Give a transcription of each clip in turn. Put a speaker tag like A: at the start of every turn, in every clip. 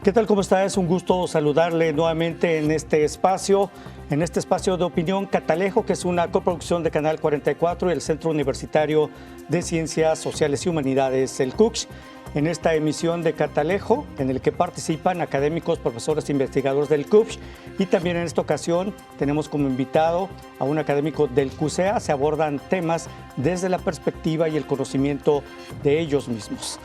A: ¿Qué tal? ¿Cómo está? Es un gusto saludarle nuevamente en este espacio de opinión Catalejo, que es una coproducción de Canal 44 y el Centro Universitario de Ciencias Sociales y Humanidades, el CUCH. En esta emisión de Catalejo, en el que participan académicos, profesores e investigadores del CUCH, y también en esta ocasión tenemos como invitado a un académico del CUSEA. Se abordan temas desde la perspectiva y el conocimiento de ellos mismos.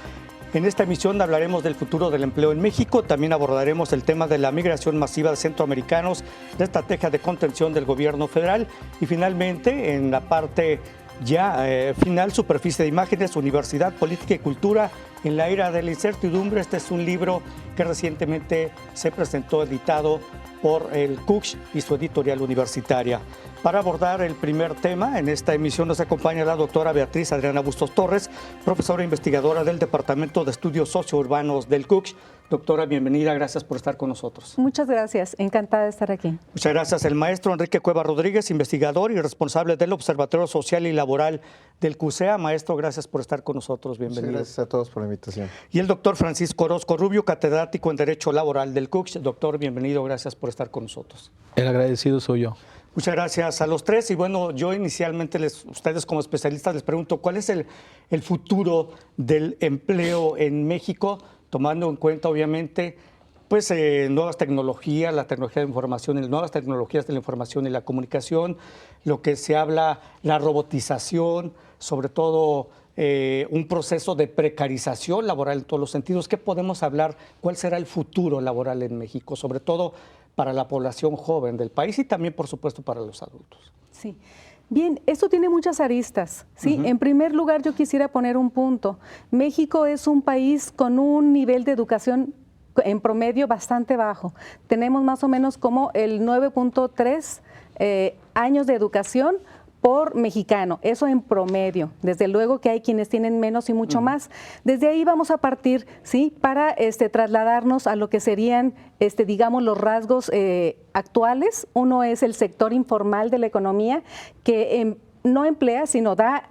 A: En esta emisión hablaremos del futuro del empleo en México, también abordaremos el tema de la migración masiva de centroamericanos, la estrategia de contención del gobierno federal y finalmente, en la parte final, superficie de imágenes, universidad, política y cultura en la era de la incertidumbre. Este es un libro que recientemente se presentó editado por el CUCH y su editorial universitaria. Para abordar el primer tema, en esta emisión nos acompaña la doctora Beatriz Adriana Bustos Torres, profesora investigadora del Departamento de Estudios Sociourbanos del CUCH. Doctora, bienvenida, gracias por estar con nosotros.
B: Muchas gracias, encantada de estar aquí.
A: Muchas gracias. El maestro Enrique Cueva Rodríguez, investigador y responsable del Observatorio Social y Laboral del CUSEA. Maestro, gracias por estar con nosotros, bienvenido.
C: Muchas gracias a todos por la invitación.
A: Y el doctor Francisco Orozco Rubio, catedrático en Derecho Laboral del CUCH. Doctor, bienvenido, gracias por estar con nosotros.
D: El agradecido soy yo.
A: Muchas gracias a los tres. Y bueno, yo inicialmente, ustedes como especialistas, les pregunto, ¿cuál es el futuro del empleo en México? Tomando en cuenta, obviamente, pues nuevas tecnologías, la tecnología de información, nuevas tecnologías de la información y la comunicación, lo que se habla, la robotización, sobre todo un proceso de precarización laboral en todos los sentidos. ¿Qué podemos hablar? ¿Cuál será el futuro laboral en México? Sobre todo para la población joven del país y también, por supuesto, para los adultos.
B: Sí. Bien, esto tiene muchas aristas, ¿sí? En primer lugar, yo quisiera poner un punto. México es un país con un nivel de educación en promedio bastante bajo. Tenemos más o menos como el 9.3 años de educación por mexicano, eso en promedio. Desde luego que hay quienes tienen menos y mucho más. Desde ahí vamos a partir, ¿sí? Para trasladarnos a lo que serían, digamos, los rasgos actuales. Uno es el sector informal de la economía, que no emplea, sino da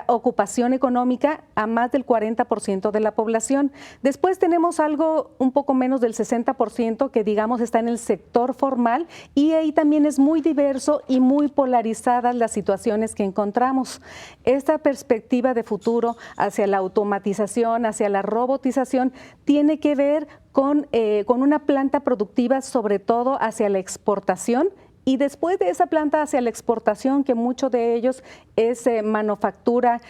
B: ocupación económica a más del 40% de la población. Después tenemos algo un poco menos del 60% que, digamos, está en el sector formal, y ahí también es muy diverso y muy polarizadas las situaciones que encontramos. Esta perspectiva de futuro hacia la automatización, hacia la robotización, tiene que ver con una planta productiva, sobre todo hacia la exportación. Y después de esa planta hacia la exportación, que mucho de ellos es manufactura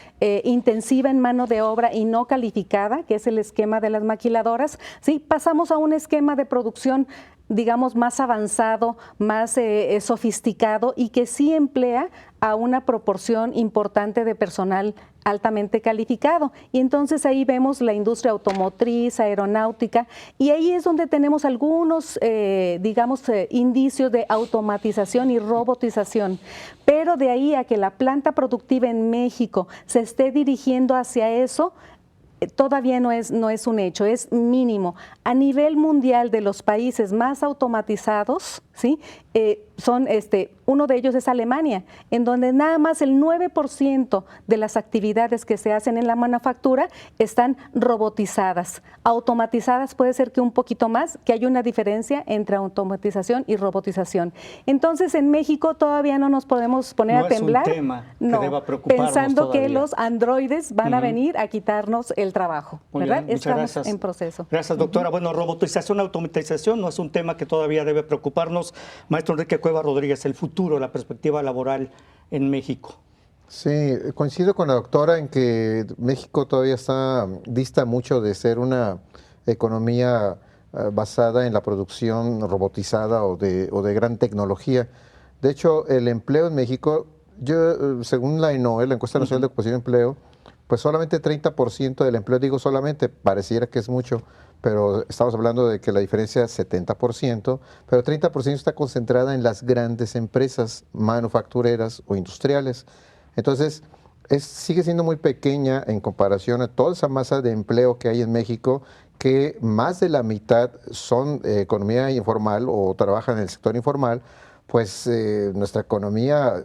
B: intensiva en mano de obra y no calificada, que es el esquema de las maquiladoras, ¿sí? Pasamos a un esquema de producción, digamos, más avanzado, más sofisticado, y que sí emplea a una proporción importante de personal altamente calificado. Y entonces ahí vemos la industria automotriz, aeronáutica, y ahí es donde tenemos algunos, indicios de automatización y robotización. Pero de ahí a que la planta productiva en México se esté dirigiendo hacia eso, todavía no es un hecho, es mínimo. A nivel mundial, de los países más automatizados, ¿sí? Uno de ellos es Alemania, en donde nada más el 9% de las actividades que se hacen en la manufactura están robotizadas. Automatizadas puede ser que un poquito más, que hay una diferencia entre automatización y robotización. Entonces, en México todavía no nos podemos poner a temblar.
A: No es un tema que deba preocuparnos
B: pensando
A: todavía.
B: Que los androides van a venir a quitarnos el trabajo, ¿verdad?
A: Muchas
B: Estamos
A: gracias.
B: en proceso.
A: Gracias, doctora. Bueno, robotización, automatización no es un tema que todavía debe preocuparnos. Maestro Enrique Cueva Rodríguez, el futuro, la perspectiva laboral en México.
C: Sí, coincido con la doctora en que México todavía dista mucho de ser una economía basada en la producción robotizada o de gran tecnología. De hecho, el empleo en México, según la ENOE, la Encuesta Nacional de Ocupación y Empleo, pues solamente 30% del empleo, digo solamente, pareciera que es mucho, pero estamos hablando de que la diferencia es 70%, pero 30% está concentrada en las grandes empresas manufactureras o industriales. Entonces, sigue siendo muy pequeña en comparación a toda esa masa de empleo que hay en México, que más de la mitad son economía informal o trabajan en el sector informal, pues nuestra economía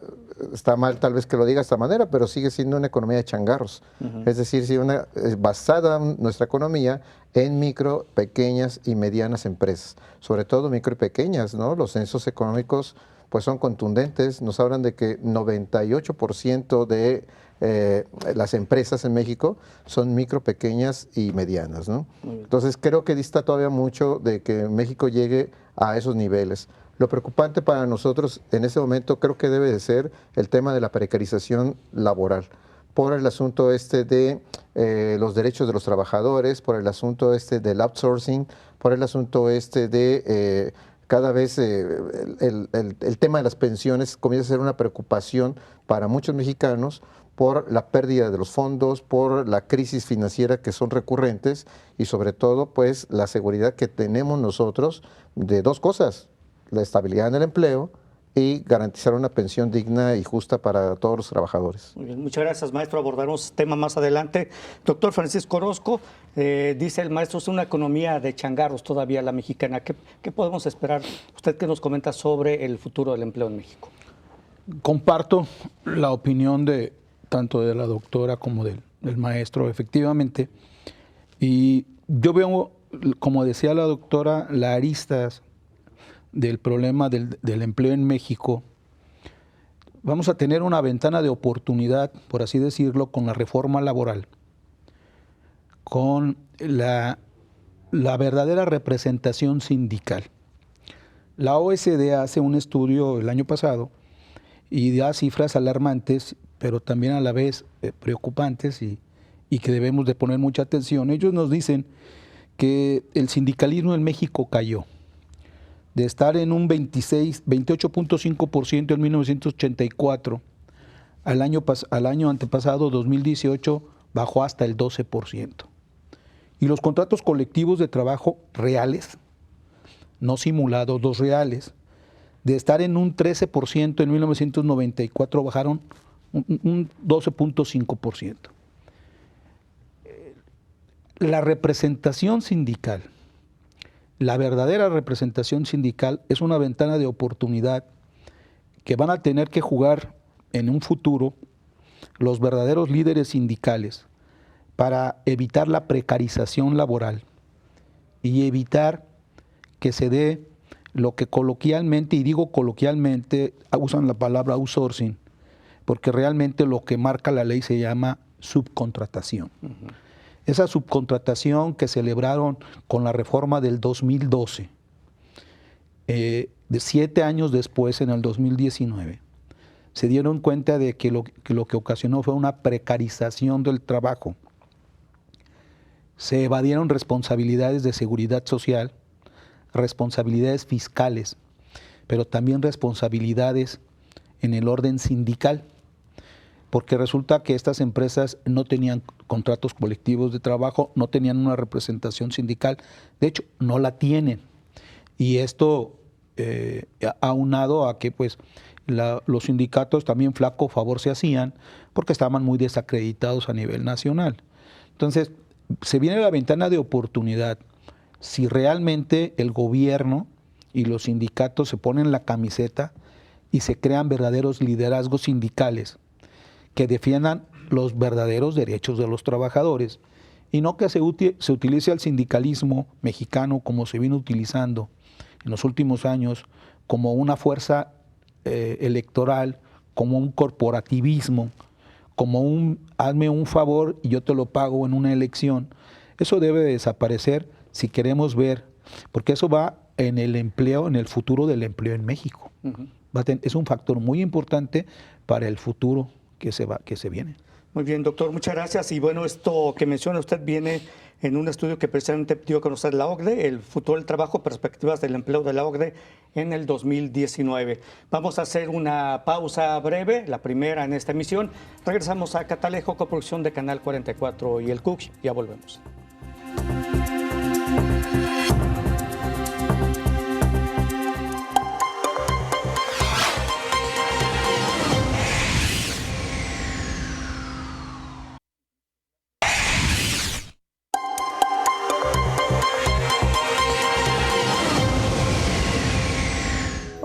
C: está mal tal vez que lo diga de esta manera, pero sigue siendo una economía de changarros. Es decir, basada nuestra economía en micro, pequeñas y medianas empresas, sobre todo micro y pequeñas, ¿no? Los censos económicos pues son contundentes, nos hablan de que 98% de las empresas en México son micro, pequeñas y medianas, ¿no? Entonces creo que dista todavía mucho de que México llegue a esos niveles. Lo preocupante para nosotros en ese momento creo que debe de ser el tema de la precarización laboral, por el asunto de los derechos de los trabajadores, por el asunto del outsourcing, por el asunto de cada vez el tema de las pensiones comienza a ser una preocupación para muchos mexicanos por la pérdida de los fondos, por la crisis financiera que son recurrentes y sobre todo pues la seguridad que tenemos nosotros de dos cosas, la estabilidad en el empleo y garantizar una pensión digna y justa para todos los trabajadores.
A: Muy bien, muchas gracias, maestro. Abordaremos este tema más adelante. Doctor Francisco Orozco, dice el maestro, es una economía de changarros todavía la mexicana. ¿Qué podemos esperar? Usted que nos comenta sobre el futuro del empleo en México.
D: Comparto la opinión tanto de la doctora como del maestro, efectivamente. Y yo veo, como decía la doctora, las aristas del problema del empleo en México. Vamos a tener una ventana de oportunidad, por así decirlo, con la reforma laboral, con la verdadera representación sindical. La OSD hace un estudio el año pasado y da cifras alarmantes, pero también a la vez preocupantes y que debemos de poner mucha atención. Ellos nos dicen que el sindicalismo en México cayó. De estar en un 28.5% en 1984, al año antepasado, 2018, bajó hasta el 12%. Y los contratos colectivos de trabajo reales, no simulados, los reales, de estar en un 13% en 1994, bajaron un 12.5%. La representación sindical, la verdadera representación sindical es una ventana de oportunidad que van a tener que jugar en un futuro los verdaderos líderes sindicales para evitar la precarización laboral y evitar que se dé lo que coloquialmente, y digo coloquialmente, usan la palabra outsourcing, porque realmente lo que marca la ley se llama subcontratación. Esa subcontratación que celebraron con la reforma del 2012, de 7 años después, en el 2019, se dieron cuenta de que lo que ocasionó fue una precarización del trabajo. Se evadieron responsabilidades de seguridad social, responsabilidades fiscales, pero también responsabilidades en el orden sindical, porque resulta que estas empresas no tenían contratos colectivos de trabajo, no tenían una representación sindical, de hecho no la tienen. Y esto aunado a que pues los sindicatos también flaco favor se hacían porque estaban muy desacreditados a nivel nacional. Entonces se viene la ventana de oportunidad si realmente el gobierno y los sindicatos se ponen la camiseta y se crean verdaderos liderazgos sindicales que defiendan los verdaderos derechos de los trabajadores y no que se utilice al sindicalismo mexicano como se viene utilizando en los últimos años como una fuerza electoral, como un corporativismo, como hazme un favor y yo te lo pago en una elección. Eso debe de desaparecer si queremos ver, porque eso va en el empleo, en el futuro del empleo en México. Es un factor muy importante para el futuro que se viene.
A: Muy bien, doctor, muchas gracias. Y bueno, esto que menciona usted viene en un estudio que precisamente dio a conocer la OCDE, el futuro del trabajo, perspectivas del empleo de la OCDE en el 2019. Vamos a hacer una pausa breve, la primera en esta emisión. Regresamos a Catalejo, coproducción de Canal 44 y el CUC. Ya volvemos.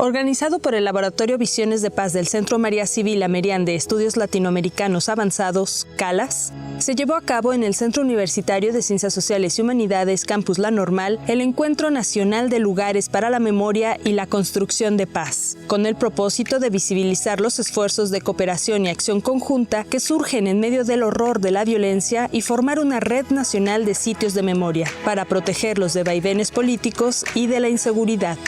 E: organizado por el Laboratorio Visiones de Paz del Centro María Sibila Merian de Estudios Latinoamericanos Avanzados, CALAS, se llevó a cabo en el Centro Universitario de Ciencias Sociales y Humanidades Campus La Normal el Encuentro Nacional de Lugares para la Memoria y la Construcción de Paz, con el propósito de visibilizar los esfuerzos de cooperación y acción conjunta que surgen en medio del horror de la violencia y formar una red nacional de sitios de memoria para protegerlos de vaivenes políticos y de la inseguridad.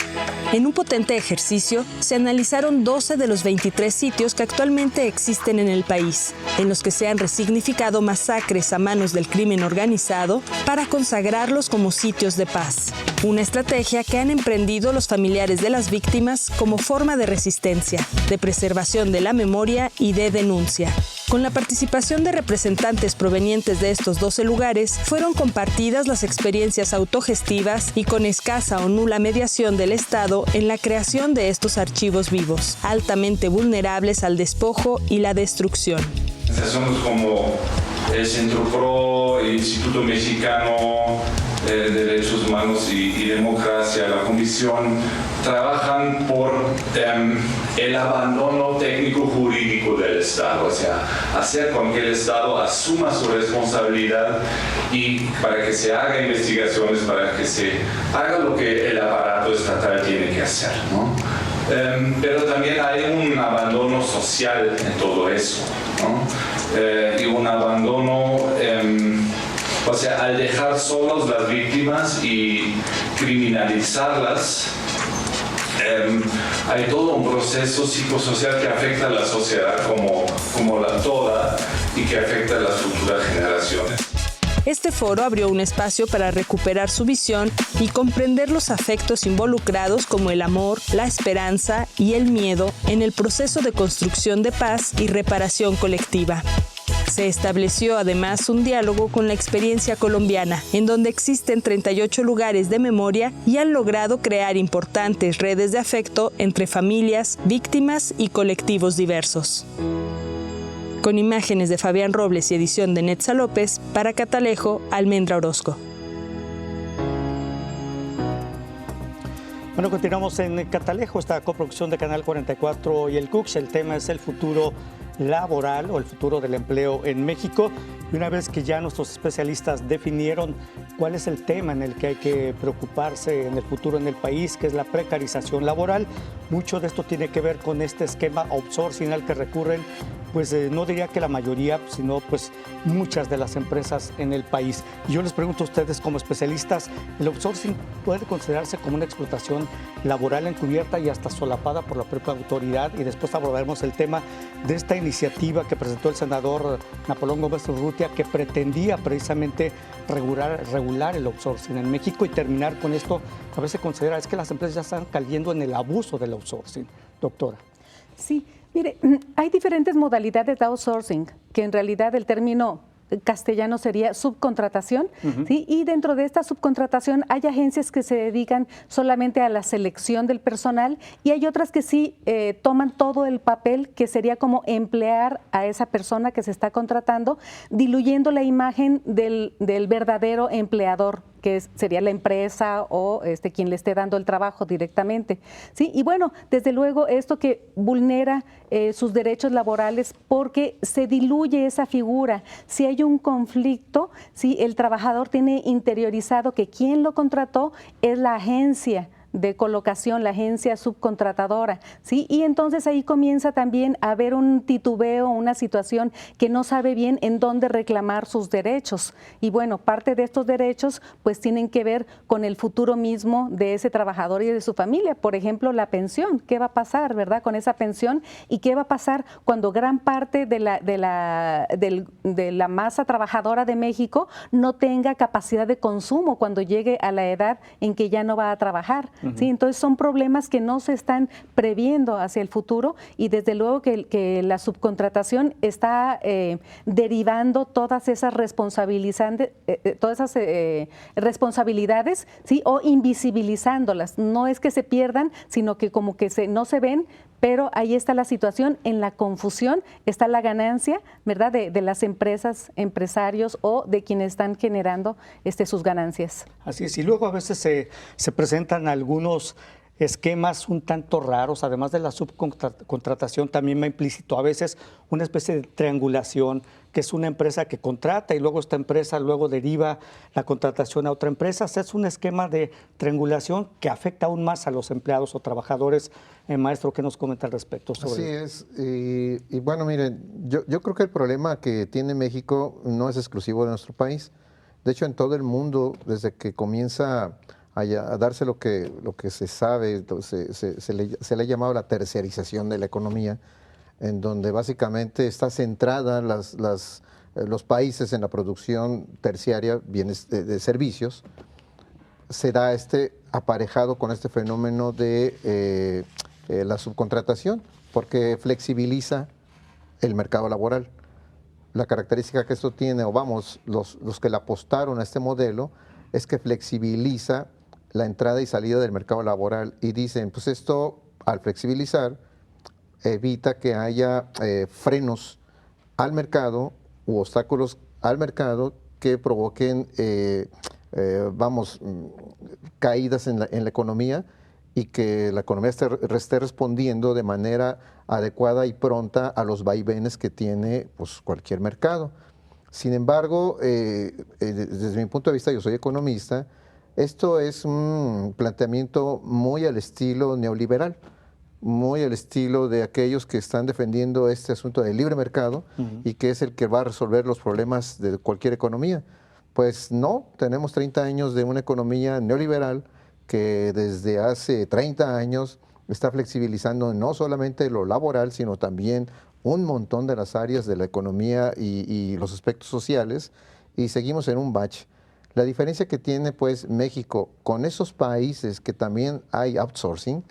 E: En un potente ejercicio, se analizaron 12 de los 23 sitios que actualmente existen en el país, en los que se han resignificado masacres a manos del crimen organizado para consagrarlos como sitios de paz. Una estrategia que han emprendido los familiares de las víctimas como forma de resistencia, de preservación de la memoria y de denuncia. Con la participación de representantes provenientes de estos 12 lugares, fueron compartidas las experiencias autogestivas y con escasa o nula mediación del Estado en la creación de estos archivos vivos, altamente vulnerables al despojo y la destrucción.
F: Organizaciones como el Centro PRO, el Instituto Mexicano de Derechos Humanos y Democracia, la Comisión, trabajan por el abandono técnico-jurídico del Estado, o sea, hacer con que el Estado asuma su responsabilidad y para que se haga investigaciones, para que se haga lo que el aparato estatal tiene que hacer, ¿no? Pero también hay un abandono social en todo eso, ¿no? Y un abandono, o sea, al dejar solos las víctimas y criminalizarlas, hay todo un proceso psicosocial que afecta a la sociedad como la toda y que afecta a las futuras generaciones.
E: Este foro abrió un espacio para recuperar su visión y comprender los afectos involucrados como el amor, la esperanza y el miedo en el proceso de construcción de paz y reparación colectiva. Se estableció además un diálogo con la experiencia colombiana, en donde existen 38 lugares de memoria y han logrado crear importantes redes de afecto entre familias, víctimas y colectivos diversos. Con imágenes de Fabián Robles y edición de Netza López, para Catalejo, Almendra Orozco.
A: Bueno, continuamos en Catalejo, esta coproducción de Canal 44 y el CUCS. El tema es el futuro laboral o el futuro del empleo en México. Y una vez que ya nuestros especialistas definieron cuál es el tema en el que hay que preocuparse en el futuro en el país, que es la precarización laboral, mucho de esto tiene que ver con este esquema outsourcing al que recurren, pues no diría que la mayoría, sino pues muchas de las empresas en el país. Y yo les pregunto a ustedes como especialistas, ¿el outsourcing puede considerarse como una explotación laboral encubierta y hasta solapada por la propia autoridad? Y después abordaremos el tema de esta iniciativa que presentó el senador Napoleón Gómez Urrutia, que pretendía precisamente regular el outsourcing en México y terminar con esto. A veces se considera es que las empresas ya están cayendo en el abuso del outsourcing. Doctora.
B: Sí, mire, hay diferentes modalidades de outsourcing, que en realidad el término castellano sería subcontratación, ¿sí? Y dentro de esta subcontratación hay agencias que se dedican solamente a la selección del personal y hay otras que sí toman todo el papel, que sería como emplear a esa persona que se está contratando, diluyendo la imagen del verdadero empleador, que sería la empresa o quien le esté dando el trabajo directamente, ¿sí? Y bueno, desde luego esto que vulnera sus derechos laborales porque se diluye esa figura. Si hay un conflicto, ¿sí? El trabajador tiene interiorizado que quien lo contrató es la agencia de colocación, la agencia subcontratadora, ¿sí? Y entonces ahí comienza también a haber un titubeo, una situación que no sabe bien en dónde reclamar sus derechos. Y bueno, parte de estos derechos pues tienen que ver con el futuro mismo de ese trabajador y de su familia. Por ejemplo, la pensión, ¿qué va a pasar, verdad, con esa pensión? ¿Y qué va a pasar cuando gran parte de la masa trabajadora de México no tenga capacidad de consumo cuando llegue a la edad en que ya no va a trabajar? ¿Sí? Entonces son problemas que no se están previendo hacia el futuro y desde luego que la subcontratación está derivando todas esas responsabilidades, ¿sí? O invisibilizándolas. No es que se pierdan, sino que como que no se ven, pero ahí está la situación. En la confusión está la ganancia, ¿verdad?, de las empresas, empresarios o de quienes están generando sus ganancias.
A: Así es, y luego a veces se presentan algunos esquemas un tanto raros, además de la subcontratación, también va implícito a veces una especie de triangulación, que es una empresa que contrata y luego esta empresa luego deriva la contratación a otra empresa. Es un esquema de triangulación que afecta aún más a los empleados o trabajadores. Maestro, ¿qué nos comenta al respecto sobre
C: Así es. Y bueno, miren, yo creo que el problema que tiene México no es exclusivo de nuestro país. De hecho, en todo el mundo, desde que comienza a darse lo que se sabe, se le ha llamado la terciarización de la economía, en donde básicamente está centrada los países en la producción terciaria, bienes de servicios, se da aparejado con este fenómeno de la subcontratación, porque flexibiliza el mercado laboral. La característica que esto tiene, o vamos, los que le apostaron a este modelo, es que flexibiliza la entrada y salida del mercado laboral y dicen, pues esto al flexibilizar evita que haya frenos al mercado u obstáculos al mercado que provoquen, caídas en la economía y que la economía esté respondiendo de manera adecuada y pronta a los vaivenes que tiene pues, cualquier mercado. Sin embargo, desde mi punto de vista, yo soy economista, esto es un planteamiento muy al estilo neoliberal, muy al estilo de aquellos que están defendiendo este asunto del libre mercado y que es el que va a resolver los problemas de cualquier economía. Pues no, tenemos 30 años de una economía neoliberal que desde hace 30 años está flexibilizando no solamente lo laboral, sino también un montón de las áreas de la economía y los aspectos sociales, y seguimos en un bache. La diferencia que tiene pues México con esos países que también hay outsourcing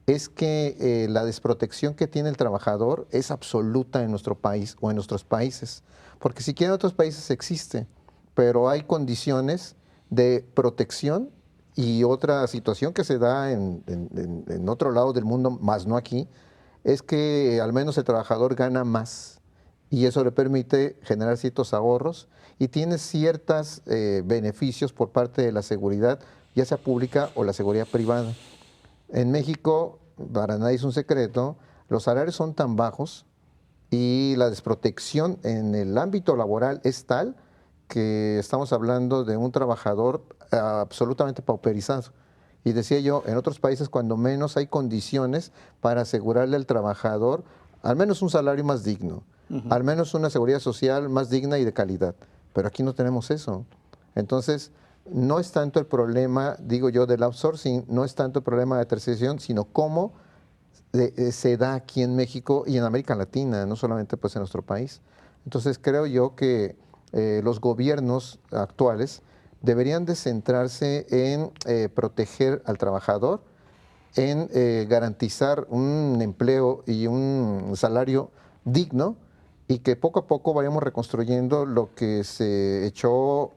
C: es que la desprotección que tiene el trabajador es absoluta en nuestro país o en nuestros países, porque siquiera en otros países existe, pero hay condiciones de protección. Y otra situación que se da en otro lado del mundo, más no aquí, es que al menos el trabajador gana más y eso le permite generar ciertos ahorros y tiene ciertos beneficios por parte de la seguridad, ya sea pública o la seguridad privada. En México, para nadie es un secreto, los salarios son tan bajos y la desprotección en el ámbito laboral es tal que estamos hablando de un trabajador absolutamente pauperizado. Y decía yo, en otros países cuando menos hay condiciones para asegurarle al trabajador al menos un salario más digno, al menos una seguridad social más digna y de calidad. Pero aquí no tenemos eso. Entonces, no es tanto el problema, digo yo, del outsourcing, no es tanto el problema de terciarización, sino cómo se da aquí en México y en América Latina, no solamente pues en nuestro país. Entonces, creo yo que los gobiernos actuales deberían de centrarse en proteger al trabajador, en garantizar un empleo y un salario digno y que poco a poco vayamos reconstruyendo lo que se echó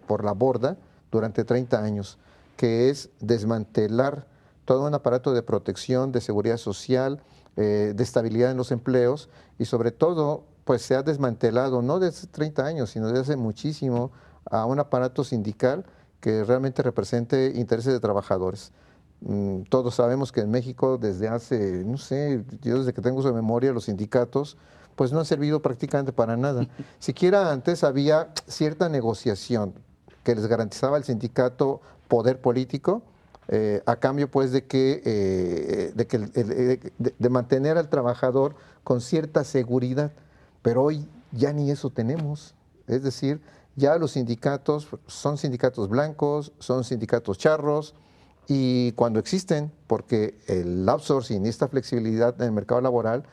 C: por la borda durante 30 años, que es desmantelar todo un aparato de protección, de seguridad social, de estabilidad en los empleos y sobre todo pues se ha desmantelado, no desde 30 años, sino desde hace muchísimo, a un aparato sindical que realmente represente intereses de trabajadores. Todos sabemos que en México desde hace, no sé, yo desde que tengo su memoria, los sindicatos pues no han servido prácticamente para nada. Siquiera antes había cierta negociación que les garantizaba al sindicato poder político, a cambio pues de mantener al trabajador con cierta seguridad. Pero hoy ya ni eso tenemos. Es decir, ya los sindicatos son sindicatos blancos, son sindicatos charros, y cuando existen, porque el outsourcing y esta flexibilidad en el mercado laboral,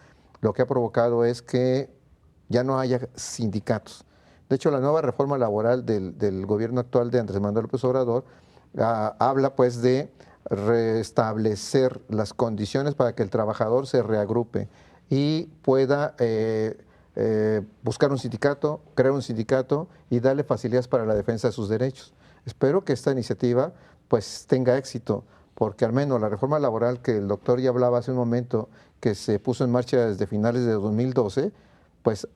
C: lo que ha provocado es que ya no haya sindicatos. De hecho, la nueva reforma laboral del gobierno actual de Andrés Manuel López Obrador habla pues de restablecer las condiciones para que el trabajador se reagrupe y pueda buscar un sindicato, crear un sindicato y darle facilidades para la defensa de sus derechos. Espero que esta iniciativa pues tenga éxito, porque al menos la reforma laboral que el doctor ya hablaba hace un momento, que se puso en marcha desde finales de 2012, pues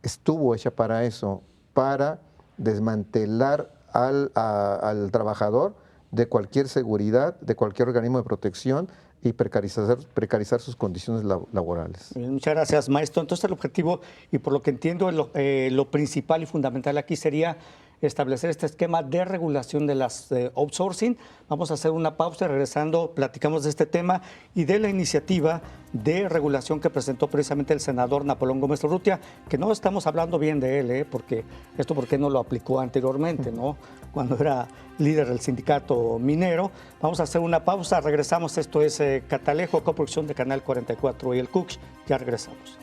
C: estuvo hecha para eso, para desmantelar al trabajador de cualquier seguridad, de cualquier organismo de protección y precarizar sus condiciones laborales.
A: Bien, muchas gracias, maestro. Entonces el objetivo, y por lo que entiendo, lo principal y fundamental aquí sería establecer este esquema de regulación de las outsourcing. Vamos a hacer una pausa y regresando platicamos de este tema y de la iniciativa de regulación que presentó precisamente el senador Napoleón Gómez Urrutia, que no estamos hablando bien de él, porque no lo aplicó anteriormente, ¿no? Cuando era líder del sindicato minero. Vamos a hacer una pausa, regresamos. Esto es Catalejo, coproducción de Canal 44 y el CUCH. Ya regresamos.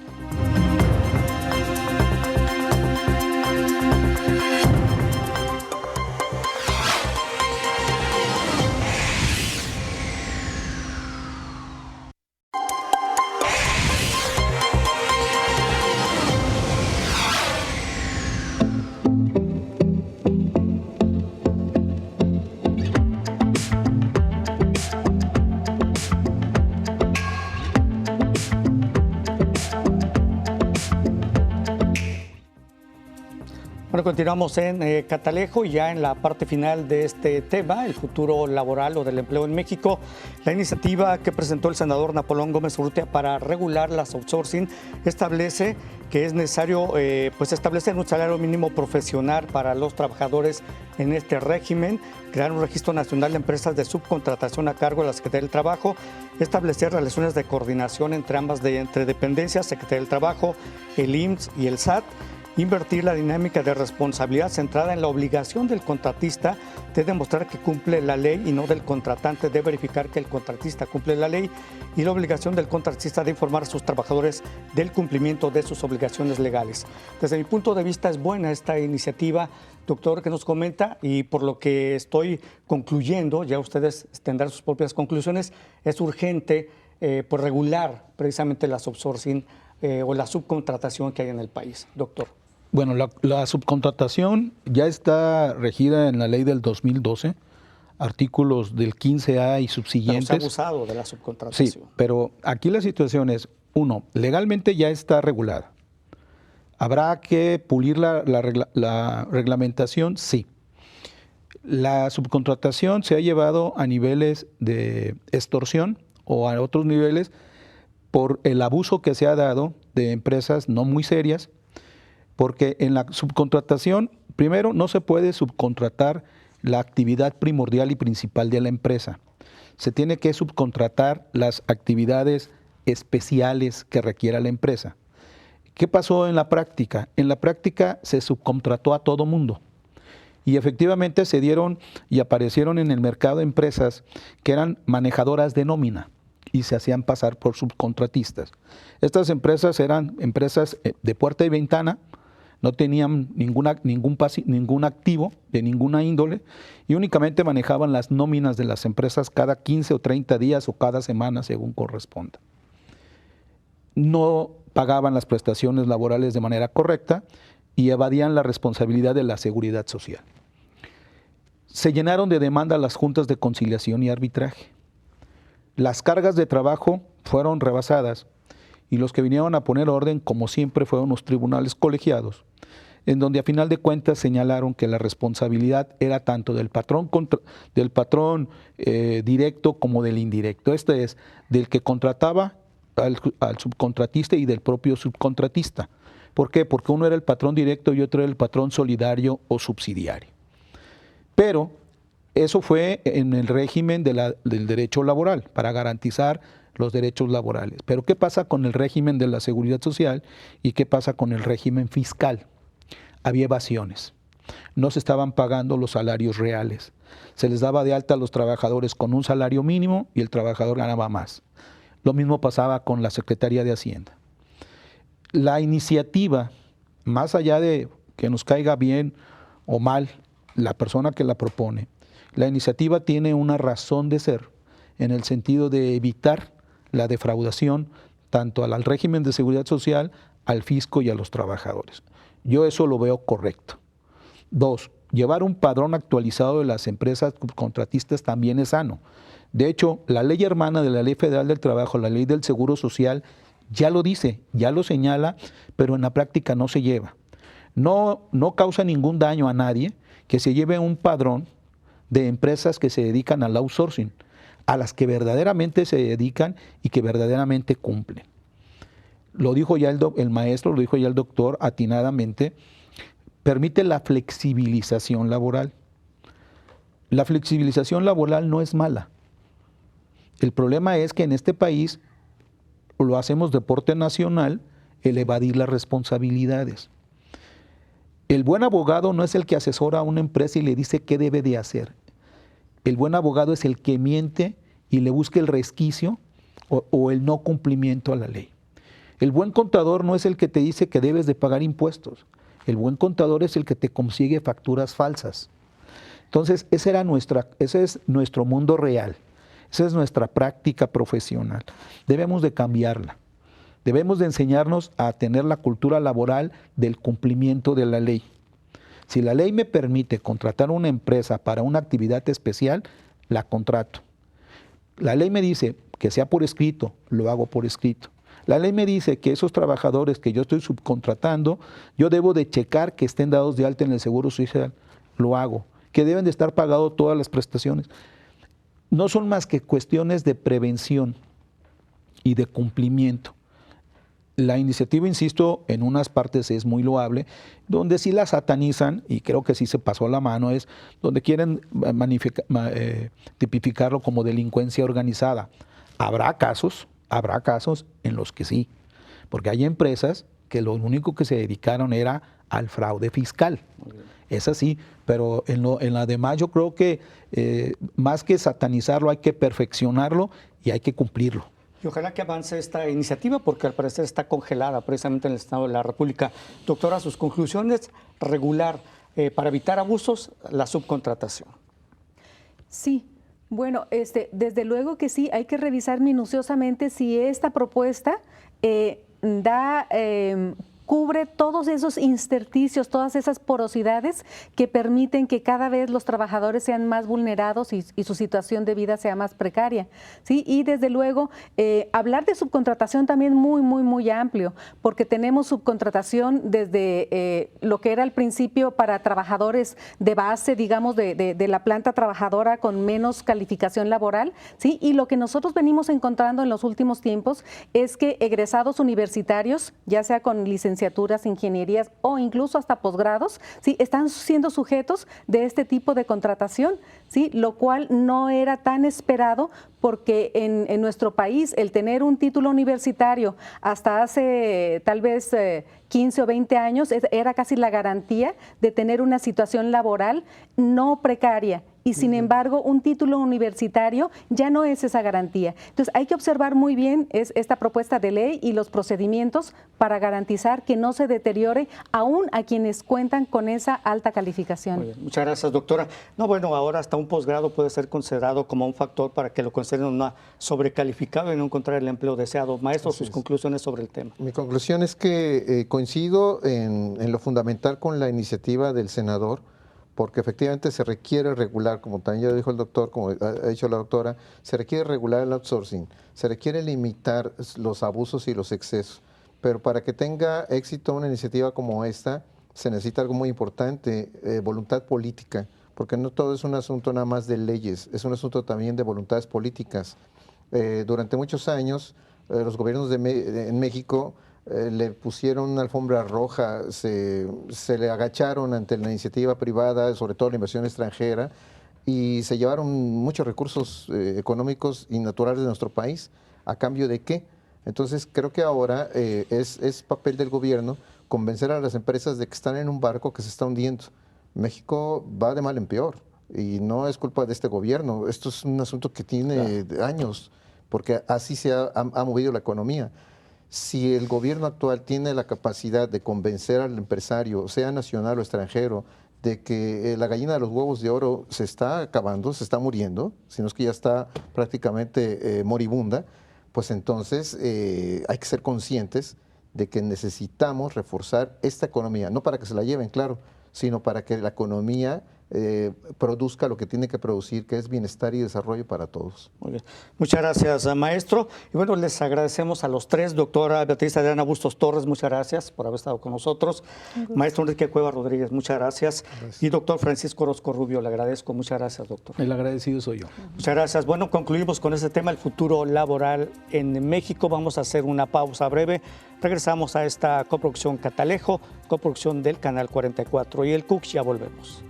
A: Bueno, continuamos en Catalejo y ya en la parte final de este tema, el futuro laboral o del empleo en México. La iniciativa que presentó el senador Napoleón Gómez Urrutia para regular las outsourcing establece que es necesario establecer un salario mínimo profesional para los trabajadores en este régimen, crear un registro nacional de empresas de subcontratación a cargo de la Secretaría del Trabajo, establecer relaciones de coordinación entre entre dependencias, Secretaría del Trabajo, el IMSS y el SAT, invertir la dinámica de responsabilidad centrada en la obligación del contratista de demostrar que cumple la ley y no del contratante de verificar que el contratista cumple la ley, y la obligación del contratista de informar a sus trabajadores del cumplimiento de sus obligaciones legales. Desde mi punto de vista es buena esta iniciativa, doctor, que nos comenta, y por lo que estoy concluyendo, ya ustedes tendrán sus propias conclusiones, es urgente regular precisamente las outsourcing o la subcontratación que hay en el país. Doctor.
D: Bueno, la subcontratación ya está regida en la ley del 2012, artículos del 15A y subsiguientes.
A: Pero se ha abusado de la subcontratación.
D: Sí, pero aquí la situación es, uno, legalmente ya está regulada. ¿Habrá que pulir la reglamentación? Sí. La subcontratación se ha llevado a niveles de extorsión o a otros niveles por el abuso que se ha dado de empresas no muy serias, porque en la subcontratación, primero, no se puede subcontratar la actividad primordial y principal de la empresa. Se tiene que subcontratar las actividades especiales que requiera la empresa. ¿Qué pasó en la práctica? En la práctica se subcontrató a todo mundo. Y efectivamente se dieron y aparecieron en el mercado empresas que eran manejadoras de nómina y se hacían pasar por subcontratistas. Estas empresas eran empresas de puerta y ventana, no tenían ningún activo de ninguna índole y únicamente manejaban las nóminas de las empresas cada 15 o 30 días o cada semana según corresponda. No pagaban las prestaciones laborales de manera correcta y evadían la responsabilidad de la seguridad social. Se llenaron de demanda las juntas de conciliación y arbitraje. Las cargas de trabajo fueron rebasadas y los que vinieron a poner orden, como siempre, fueron los tribunales colegiados, en donde a final de cuentas señalaron que la responsabilidad era tanto del patrón directo como del indirecto. Este es, del que contrataba al subcontratista y del propio subcontratista. ¿Por qué? Porque uno era el patrón directo y otro era el patrón solidario o subsidiario. Pero eso fue en el régimen del derecho laboral, para garantizar los derechos laborales. Pero ¿qué pasa con el régimen de la seguridad social y qué pasa con el régimen fiscal? Había evasiones. No se estaban pagando los salarios reales. Se les daba de alta a los trabajadores con un salario mínimo y el trabajador ganaba más. Lo mismo pasaba con la Secretaría de Hacienda. La iniciativa, más allá de que nos caiga bien o mal la persona que la propone, la iniciativa tiene una razón de ser en el sentido de evitar la defraudación tanto al régimen de seguridad social, al fisco y a los trabajadores. Yo eso lo veo correcto. 2, llevar un padrón actualizado de las empresas contratistas también es sano. De hecho, la ley hermana de la Ley Federal del Trabajo, la Ley del Seguro Social, ya lo dice, ya lo señala, pero en la práctica no se lleva. No causa ningún daño a nadie que se lleve un padrón de empresas que se dedican al outsourcing, a las que verdaderamente se dedican y que verdaderamente cumplen. Lo dijo ya el maestro, lo dijo ya el doctor atinadamente, permite la flexibilización laboral. La flexibilización laboral no es mala. El problema es que en este país lo hacemos deporte nacional, el evadir las responsabilidades. El buen abogado no es el que asesora a una empresa y le dice qué debe de hacer. El buen abogado es el que miente y le busca el resquicio o el no cumplimiento a la ley. El buen contador no es el que te dice que debes de pagar impuestos. El buen contador es el que te consigue facturas falsas. Entonces, ese es nuestro mundo real. Esa es nuestra práctica profesional. Debemos de cambiarla. Debemos de enseñarnos a tener la cultura laboral del cumplimiento de la ley. Si la ley me permite contratar una empresa para una actividad especial, la contrato. La ley me dice que sea por escrito, lo hago por escrito. La ley me dice que esos trabajadores que yo estoy subcontratando, yo debo de checar que estén dados de alta en el Seguro Social, lo hago. Que deben de estar pagados todas las prestaciones. No son más que cuestiones de prevención y de cumplimiento. La iniciativa, insisto, en unas partes es muy loable, donde sí la satanizan, y creo que sí se pasó la mano, es donde quieren tipificarlo como delincuencia organizada. Habrá casos en los que sí, porque hay empresas que lo único que se dedicaron era al fraude fiscal. Es así, pero en la demás yo creo que más que satanizarlo hay que perfeccionarlo y hay que cumplirlo.
A: Y ojalá que avance esta iniciativa porque al parecer está congelada precisamente en el Estado de la República. Doctora, sus conclusiones, regular para evitar abusos la subcontratación.
B: Sí. Bueno, desde luego que sí, hay que revisar minuciosamente si esta propuesta cubre todos esos intersticios, todas esas porosidades que permiten que cada vez los trabajadores sean más vulnerados y su situación de vida sea más precaria, ¿sí? Y desde luego, hablar de subcontratación también muy amplio, porque tenemos subcontratación desde lo que era al principio para trabajadores de base, digamos, de la planta trabajadora con menos calificación laboral, ¿sí? Y lo que nosotros venimos encontrando en los últimos tiempos es que egresados universitarios, ya sea con licenciaturas, ingenierías o incluso hasta posgrados, ¿sí? Están siendo sujetos de este tipo de contratación, ¿sí? Lo cual no era tan esperado porque en nuestro país el tener un título universitario hasta hace tal vez 15 o 20 años era casi la garantía de tener una situación laboral no precaria. Y sin embargo, un título universitario ya no es esa garantía. Entonces, hay que observar muy bien esta propuesta de ley y los procedimientos para garantizar que no se deteriore aún a quienes cuentan con esa alta calificación.
A: Muy bien, muchas gracias, doctora. No, bueno, ahora hasta un posgrado puede ser considerado como un factor para que lo consideren una sobrecalificado y no encontrar el empleo deseado. Maestro, sus conclusiones sobre el tema.
C: Mi conclusión es que coincido en lo fundamental con la iniciativa del senador, porque efectivamente se requiere regular, como también ya dijo el doctor, como ha dicho la doctora, se requiere regular el outsourcing, se requiere limitar los abusos y los excesos, pero para que tenga éxito una iniciativa como esta, se necesita algo muy importante, voluntad política, porque no todo es un asunto nada más de leyes, es un asunto también de voluntades políticas. Durante muchos años, los gobiernos en México le pusieron una alfombra roja, se le agacharon ante la iniciativa privada, sobre todo la inversión extranjera, y se llevaron muchos recursos económicos y naturales de nuestro país. ¿A cambio de qué? Entonces creo que ahora es papel del gobierno convencer a las empresas de que están en un barco que se está hundiendo. México va de mal en peor y no es culpa de este gobierno. Esto es un asunto que tiene años, porque así se ha movido la economía. Si el gobierno actual tiene la capacidad de convencer al empresario, sea nacional o extranjero, de que la gallina de los huevos de oro se está acabando, se está muriendo, sino es que ya está prácticamente moribunda, pues entonces hay que ser conscientes de que necesitamos reforzar esta economía, no para que se la lleven, claro, sino para que la economía produzca lo que tiene que producir, que es bienestar y desarrollo para todos.
A: Muy bien. Muchas gracias, maestro. Y bueno, les agradecemos a los tres. Doctora Beatriz Adriana Bustos Torres, muchas gracias por haber estado con nosotros. Maestro Enrique Cueva Rodríguez, muchas gracias. Y doctor Francisco Orozco Rubio, le agradezco. Muchas gracias, doctor.
D: El agradecido soy yo.
A: Muchas gracias. Bueno, concluimos con este tema, el futuro laboral en México. Vamos a hacer una pausa breve. Regresamos a esta coproducción Catalejo, coproducción del Canal 44 y el CUCS. Ya volvemos.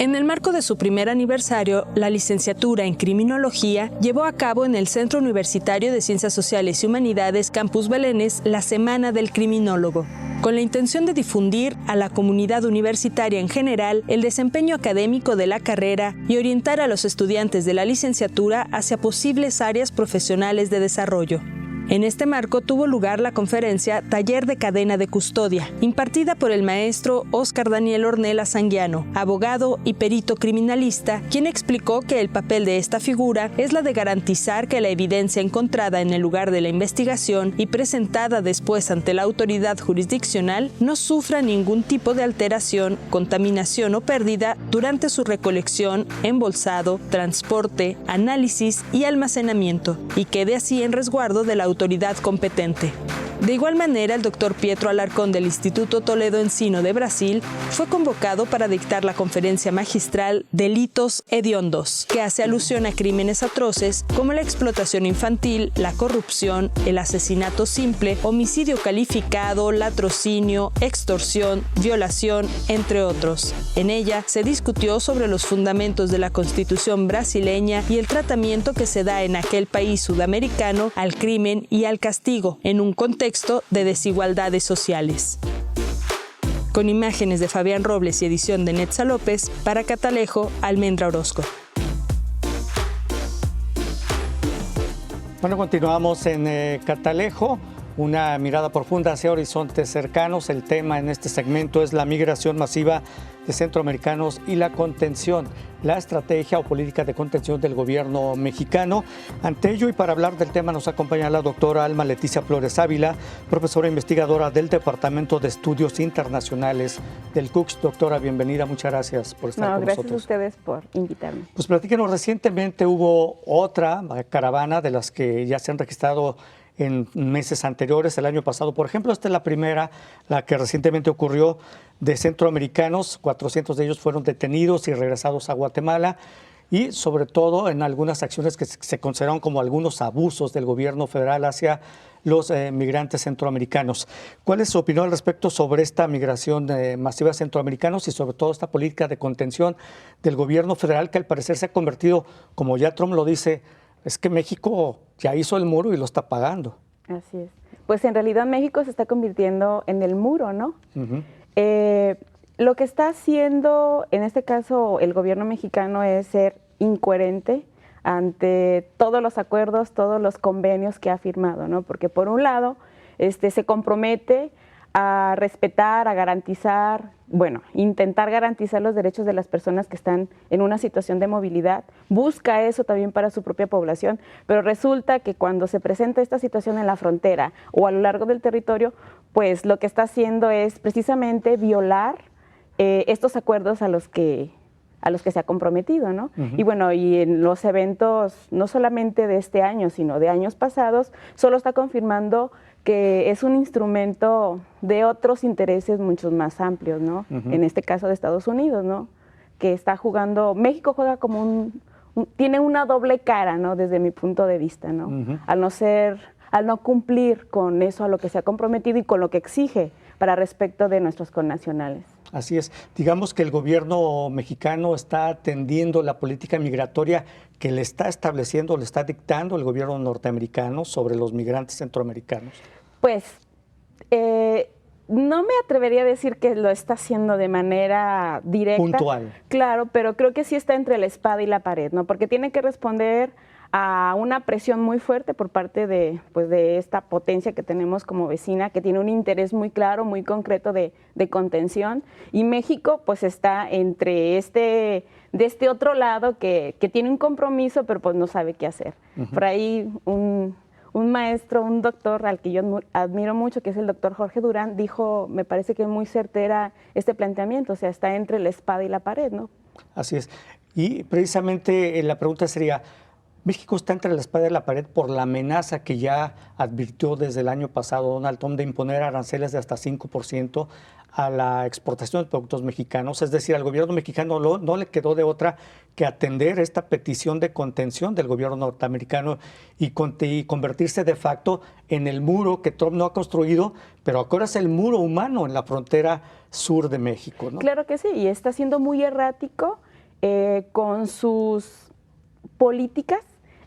E: En el marco de su primer aniversario, la licenciatura en Criminología llevó a cabo en el Centro Universitario de Ciencias Sociales y Humanidades Campus Belénes la Semana del Criminólogo, con la intención de difundir a la comunidad universitaria en general el desempeño académico de la carrera y orientar a los estudiantes de la licenciatura hacia posibles áreas profesionales de desarrollo. En este marco tuvo lugar la conferencia Taller de Cadena de Custodia, impartida por el maestro Óscar Daniel Ornelas Anguiano, abogado y perito criminalista, quien explicó que el papel de esta figura es la de garantizar que la evidencia encontrada en el lugar de la investigación y presentada después ante la autoridad jurisdiccional no sufra ningún tipo de alteración, contaminación o pérdida durante su recolección, embolsado, transporte, análisis y almacenamiento, y quede así en resguardo de la autoridad competente. De igual manera, el doctor Pietro Alarcón del Instituto Toledo Ensino de Brasil fue convocado para dictar la conferencia magistral Delitos Hediondos, que hace alusión a crímenes atroces como la explotación infantil, la corrupción, el asesinato simple, homicidio calificado, latrocinio, extorsión, violación, entre otros. En ella se discutió sobre los fundamentos de la Constitución brasileña y el tratamiento que se da en aquel país sudamericano al crimen y al castigo, en un contexto de desigualdades sociales. Con imágenes de Fabián Robles y edición de Netza López, para Catalejo, Almendra Orozco.
A: Bueno, continuamos en Catalejo, una mirada profunda hacia horizontes cercanos. El tema en este segmento es la migración masiva de centroamericanos y la contención, la estrategia o política de contención del gobierno mexicano. Ante ello y para hablar del tema nos acompaña la doctora Alma Leticia Flores Ávila, profesora investigadora del Departamento de Estudios Internacionales del CUCS. Doctora, bienvenida, muchas gracias por estar con nosotros.
G: Gracias a ustedes por invitarme.
A: Pues platíquenos, recientemente hubo otra caravana de las que ya se han registrado en meses anteriores, el año pasado. Por ejemplo, esta es la primera, la que recientemente ocurrió, de centroamericanos. 400 de ellos fueron detenidos y regresados a Guatemala, y sobre todo en algunas acciones que se consideraron como algunos abusos del gobierno federal hacia los migrantes centroamericanos. ¿Cuál es su opinión al respecto sobre esta migración masiva de centroamericanos y sobre todo esta política de contención del gobierno federal, que al parecer se ha convertido, como ya Trump lo dice, es que México ya hizo el muro y lo está pagando?
G: Así es. Pues en realidad México se está convirtiendo en el muro, ¿no?
A: Uh-huh.
G: Lo que está haciendo, en este caso, el gobierno mexicano es ser incoherente ante todos los acuerdos, todos los convenios que ha firmado, ¿no? Porque por un lado, se compromete a respetar, a garantizar, intentar garantizar los derechos de las personas que están en una situación de movilidad, busca eso también para su propia población, pero resulta que cuando se presenta esta situación en la frontera o a lo largo del territorio, pues lo que está haciendo es precisamente violar estos acuerdos a los que se ha comprometido, ¿no? Uh-huh. Y en los eventos, no solamente de este año, sino de años pasados, solo está confirmando que es un instrumento de otros intereses muchos más amplios, ¿no? Uh-huh. En este caso de Estados Unidos, ¿no? Que está jugando, México juega como tiene una doble cara, ¿no? Desde mi punto de vista, ¿no? Uh-huh. Al no cumplir con eso a lo que se ha comprometido y con lo que exige para respecto de nuestros connacionales.
A: Así es. Digamos que el gobierno mexicano está atendiendo la política migratoria que le está estableciendo, le está dictando el gobierno norteamericano sobre los migrantes centroamericanos.
G: Pues no me atrevería a decir que lo está haciendo de manera directa.
A: Puntual.
G: Claro, pero creo que sí está entre la espada y la pared, ¿no? Porque tiene que responder a una presión muy fuerte por parte de, pues, de esta potencia que tenemos como vecina, que tiene un interés muy claro, muy concreto de contención, y México pues está entre de este otro lado que tiene un compromiso, pero pues no sabe qué hacer. Por ahí un maestro, un doctor al que yo admiro mucho, que es el doctor Jorge Durán, dijo, me parece que muy certera este planteamiento, o sea, está entre la espada y la pared, ¿no?
A: Así es. Y precisamente la pregunta sería, México está entre la espada y la pared por la amenaza que ya advirtió desde el año pasado Donald Trump de imponer aranceles de hasta 5% a la exportación de productos mexicanos. Es decir, al gobierno mexicano no le quedó de otra que atender esta petición de contención del gobierno norteamericano y convertirse de facto en el muro que Trump no ha construido, pero ahora es el muro humano en la frontera sur de México, ¿no?
G: Claro que sí, y está siendo muy errático con sus políticas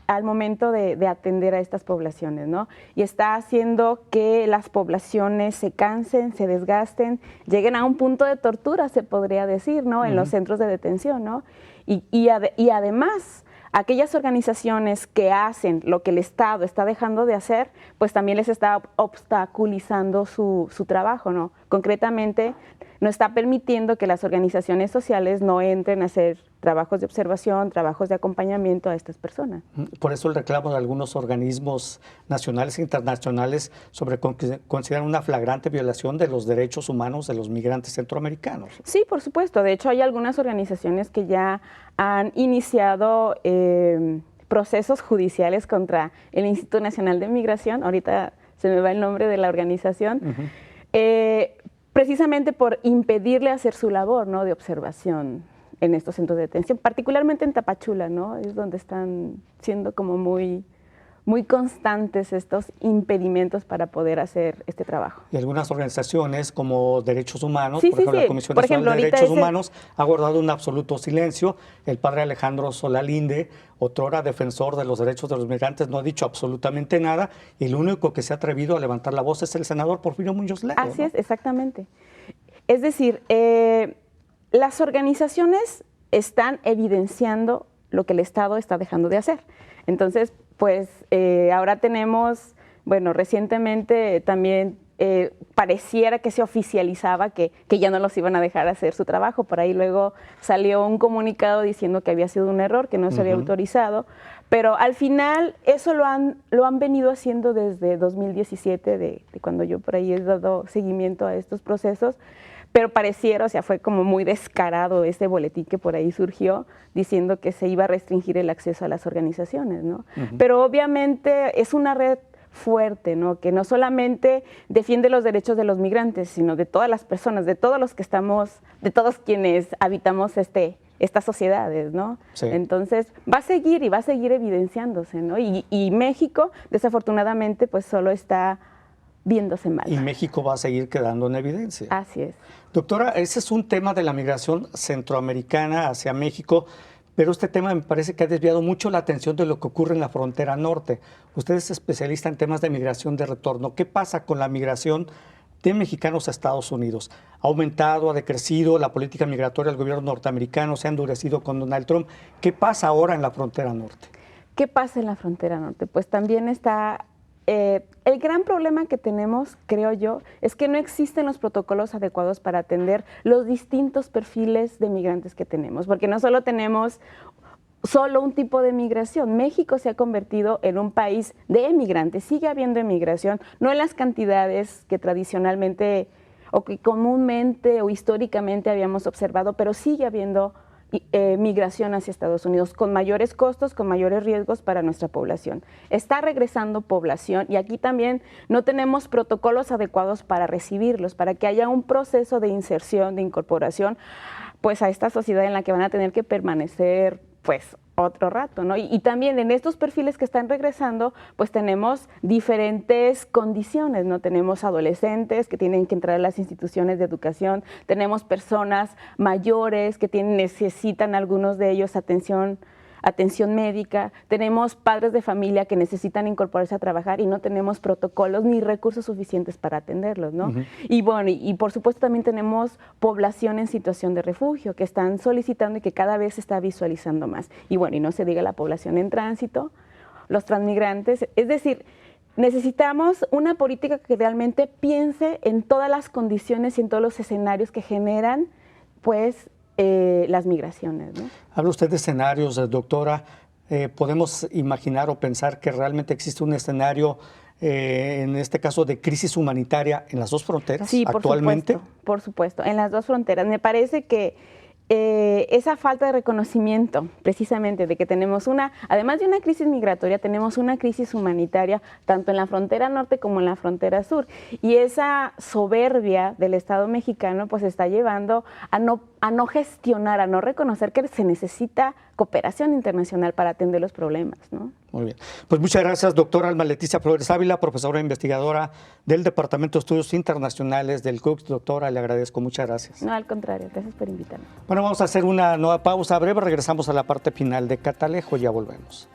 G: al momento de atender a estas poblaciones, ¿no? Y está haciendo que las poblaciones se cansen, se desgasten, lleguen a un punto de tortura, se podría decir, ¿no? En los centros de detención, ¿no? Y además, aquellas organizaciones que hacen lo que el Estado está dejando de hacer, pues también les está obstaculizando su trabajo, ¿no? Concretamente, no está permitiendo que las organizaciones sociales no entren a hacer trabajos de observación, trabajos de acompañamiento a estas personas.
A: Por eso el reclamo de algunos organismos nacionales e internacionales sobre consideran una flagrante violación de los derechos humanos de los migrantes centroamericanos.
G: Sí, por supuesto. De hecho, hay algunas organizaciones que ya han iniciado procesos judiciales contra el Instituto Nacional de Migración. Ahorita se me va el nombre de la organización. Precisamente por impedirle hacer su labor, ¿no?, de observación en estos centros de detención, particularmente en Tapachula, ¿no? Es donde están siendo como muy constantes estos impedimentos para poder hacer este trabajo.
A: Y algunas organizaciones como Derechos Humanos,
G: Sí,
A: por ejemplo,
G: sí.
A: la Comisión
G: Por
A: Nacional
G: ejemplo,
A: de Derechos
G: ahorita
A: Humanos ha guardado un absoluto silencio. El padre Alejandro Solalinde, otrora defensor de los derechos de los migrantes, no ha dicho absolutamente nada, y el único que se ha atrevido a levantar la voz es el senador Porfirio Muñoz Ledo.
G: Así
A: ¿no?
G: es, exactamente. Es decir, las organizaciones están evidenciando lo que el Estado está dejando de hacer. Entonces, pues ahora tenemos, bueno, recientemente también pareciera que se oficializaba que ya no los iban a dejar hacer su trabajo. Por ahí luego salió un comunicado diciendo que había sido un error, que no se había autorizado. Pero al final eso lo han venido haciendo desde 2017, de cuando yo por ahí he dado seguimiento a estos procesos. Pero pareciera, o sea, fue como muy descarado ese boletín que por ahí surgió diciendo que se iba a restringir el acceso a las organizaciones, ¿no? Pero obviamente es una red fuerte, ¿no?, que no solamente defiende los derechos de los migrantes, sino de todas las personas, de todos los que estamos, de todos quienes habitamos estas sociedades, ¿no?
A: Sí.
G: Entonces va a seguir y va a seguir evidenciándose, ¿no? Y México, desafortunadamente, pues solo está viéndose mal.
A: Y México va a seguir quedando en evidencia.
G: Así es.
A: Doctora, ese es un tema de la migración centroamericana hacia México, pero este tema me parece que ha desviado mucho la atención de lo que ocurre en la frontera norte. Usted es especialista en temas de migración de retorno. ¿Qué pasa con la migración de mexicanos a Estados Unidos? ¿Ha aumentado, ha decrecido la política migratoria del gobierno norteamericano? ¿Se ha endurecido con Donald Trump? ¿Qué pasa ahora en la frontera norte?
G: ¿Qué pasa en la frontera norte? Pues también está... el gran problema que tenemos, creo yo, es que no existen los protocolos adecuados para atender los distintos perfiles de migrantes que tenemos, porque no solo tenemos solo un tipo de migración. México se ha convertido en un país de emigrantes, sigue habiendo emigración, no en las cantidades que tradicionalmente o que comúnmente o históricamente habíamos observado, pero sigue habiendo migración hacia Estados Unidos, con mayores costos, con mayores riesgos para nuestra población. Está regresando población y aquí también no tenemos protocolos adecuados para recibirlos, para que haya un proceso de inserción, de incorporación, pues a esta sociedad en la que van a tener que permanecer, pues, otro rato, ¿no? Y también en estos perfiles que están regresando, pues tenemos diferentes condiciones, ¿no? Tenemos adolescentes que tienen que entrar a las instituciones de educación, tenemos personas mayores que necesitan algunos de ellos atención médica, tenemos padres de familia que necesitan incorporarse a trabajar y no tenemos protocolos ni recursos suficientes para atenderlos, ¿no? Y bueno, y por supuesto también tenemos población en situación de refugio que están solicitando y que cada vez se está visualizando más. Y bueno, y no se diga la población en tránsito, los transmigrantes. Es decir, necesitamos una política que realmente piense en todas las condiciones y en todos los escenarios que generan, pues, las migraciones, ¿no?
A: Habla usted de escenarios, doctora. ¿Podemos imaginar o pensar que realmente existe un escenario, en este caso, de crisis humanitaria en las dos fronteras
G: sí,
A: actualmente?
G: Por supuesto, en las dos fronteras. Me parece que esa falta de reconocimiento, precisamente, de que tenemos además de una crisis migratoria, tenemos una crisis humanitaria, tanto en la frontera norte como en la frontera sur. Y esa soberbia del Estado mexicano, pues, está llevando a no gestionar, a no reconocer que se necesita cooperación internacional para atender los problemas, ¿no?
A: Muy bien. Pues muchas gracias, doctora Alma Leticia Flores Ávila, profesora e investigadora del Departamento de Estudios Internacionales del CUCS. Doctora, le agradezco. Muchas gracias.
G: No, al contrario. Gracias por invitarme.
A: Bueno, vamos a hacer una nueva pausa breve. Regresamos a la parte final de Catalejo. Ya volvemos.